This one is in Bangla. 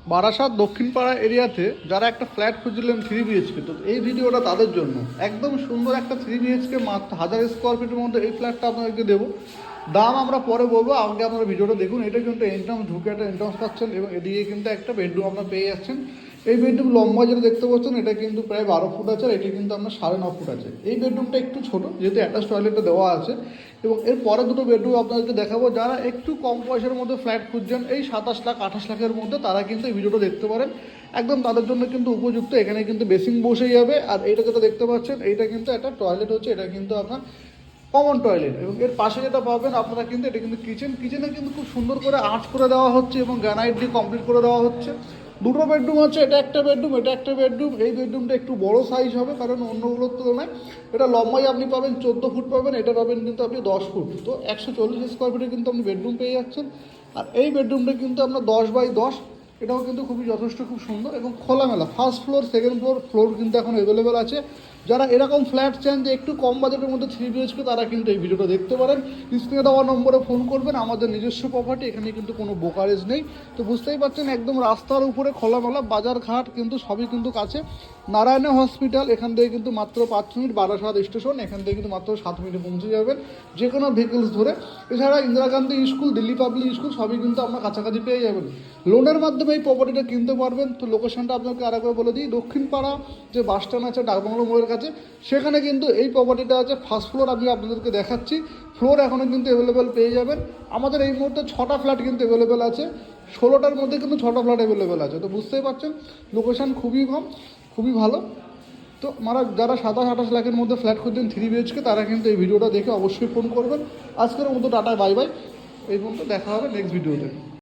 বারাসাত দক্ষিণ পাড়া এরিয়াতে যারা একটা ফ্ল্যাট খুঁজছিলেন 3 BHK, তো এই ভিডিওটা তাদের জন্য। একদম সুন্দর একটা 3 BHK মাত্র 1000 স্কোয়ার ফিটের মধ্যে এই ফ্ল্যাটটা আপনাদেরকে দেবো। দাম আমরা পরে বলবো, আগে আপনারা ভিডিওটা দেখুন। এটা কিন্তু এন্ট্রান্স, ঢুকে একটা এন্ট্রান্স পাচ্ছেন এবং এদিকে কিন্তু একটা বেডরুম আপনারা পেয়ে যাচ্ছেন। এই বেডরুম লম্বা যেটা দেখতে পাচ্ছেন এটা কিন্তু প্রায় 12 ফুট আছে, আর এটি কিন্তু আপনার 9.5 ফুট আছে। এই বেডরুমটা একটু ছোটো, যেহেতু অ্যাটাচ টয়লেটটা দেওয়া আছে। এবং এর পরে দুটো বেডরুম আপনাদেরকে দেখাবো। যারা একটু কম পয়সার মধ্যে ফ্ল্যাট খুঁজছেন এই 27 লাখ 28 লাখের মধ্যে, তারা কিন্তু এই ভিডিওটা দেখতে পারেন। একদম তাদের জন্য কিন্তু উপযুক্ত। এখানে কিন্তু বেসিং বসে যাবে, আর এইটা যেটা দেখতে পাচ্ছেন এইটা কিন্তু একটা টয়লেট হচ্ছে, এটা কিন্তু আপনার কমন টয়লেট। এবং এর পাশে যেটা পাবেন আপনারা কিন্তু এটা কিন্তু কিচেনে কিন্তু খুব সুন্দর করে আর্চ করে দেওয়া হচ্ছে এবং গ্রানাইট দিয়ে কমপ্লিট করে দেওয়া হচ্ছে। দুটো বেডরুম আছে, এটা একটা বেডরুম, এটা একটা বেডরুম। এই বেডরুমটা একটু বড় সাইজ হবে, কারণ অন্যগুলোর তুলনায় এটা লম্বাই আপনি পাবেন 14 ফুট পাবেন, এটা পাবেন কিন্তু আপনি 10 ফুট। তো 140 স্কোয়ার ফিটে কিন্তু আপনি বেডরুম পেয়ে যাচ্ছেন। আর এই বেডরুমটা কিন্তু আপনার 10x10, এটাও কিন্তু খুবই যথেষ্ট, খুব সুন্দর এবং খোলামেলা। ফার্স্ট ফ্লোর, সেকেন্ড ফ্লোর কিন্তু এখন অ্যাভেলেবেল আছে। যারা এরকম ফ্ল্যাট চান যে একটু কম বাজেটের মধ্যে 3 BHK, তারা কিন্তু এই ভিডিওটা দেখতে পারেন। স্ক্রিনে দেওয়া নম্বরে ফোন করবেন। আমাদের নিজস্ব প্রপার্টি, এখানে কিন্তু কোনো ব্রোকারেজ নেই। তো বুঝতেই পারছেন একদম রাস্তার উপরে খোলামেলা, বাজারঘাট কিন্তু সবই কিন্তু কাছে। নারায়ণা হসপিটাল এখান থেকে কিন্তু মাত্র 5 মিনিট, বারাসাত স্টেশন এখান থেকে কিন্তু মাত্র 7 মিনিটে পৌঁছে যাবেন যে কোনো ভেহিকলস ধরে। এছাড়া Indira Gandhi school, Delhi public school সবই কিন্তু আপনার কাছাকাছি পেয়ে যাবেন। লোনের মাধ্যমে এই প্রপার্টিটা কিনতে পারবেন। তো লোকেশনটা আপনাকে আরেকবার বলে দিই, দক্ষিণ পাড়া যে বাস স্ট্যান্ড আছে ডাকবাংলো মোড়ের কাছে, সেখানে কিন্তু এই প্রপার্টিটা আছে। ফার্স্ট ফ্লোর আমি আপনাদেরকে দেখাচ্ছি। ফ্লোর এখনও কিন্তু অ্যাভেলেবেল পেয়ে যাবেন। আমাদের এই মুহূর্তে 6টা ফ্ল্যাট কিন্তু অ্যাভেলেবেল আছে। 16টার মধ্যে কিন্তু 6টা ফ্ল্যাট অ্যাভেলেবেল আছে। তো বুঝতেই পারছেন লোকেশান খুবই কম, খুবই ভালো। তো যারা 27-28 লাখের মধ্যে ফ্ল্যাট খুঁজছেন 3 BHK, তারা কিন্তু এই ভিডিওটা দেখে অবশ্যই ফোন করবেন। আজকের মতো টাটা, বাই বাই। এই পর্যন্ত দেখা হবে নেক্সট ভিডিওতে।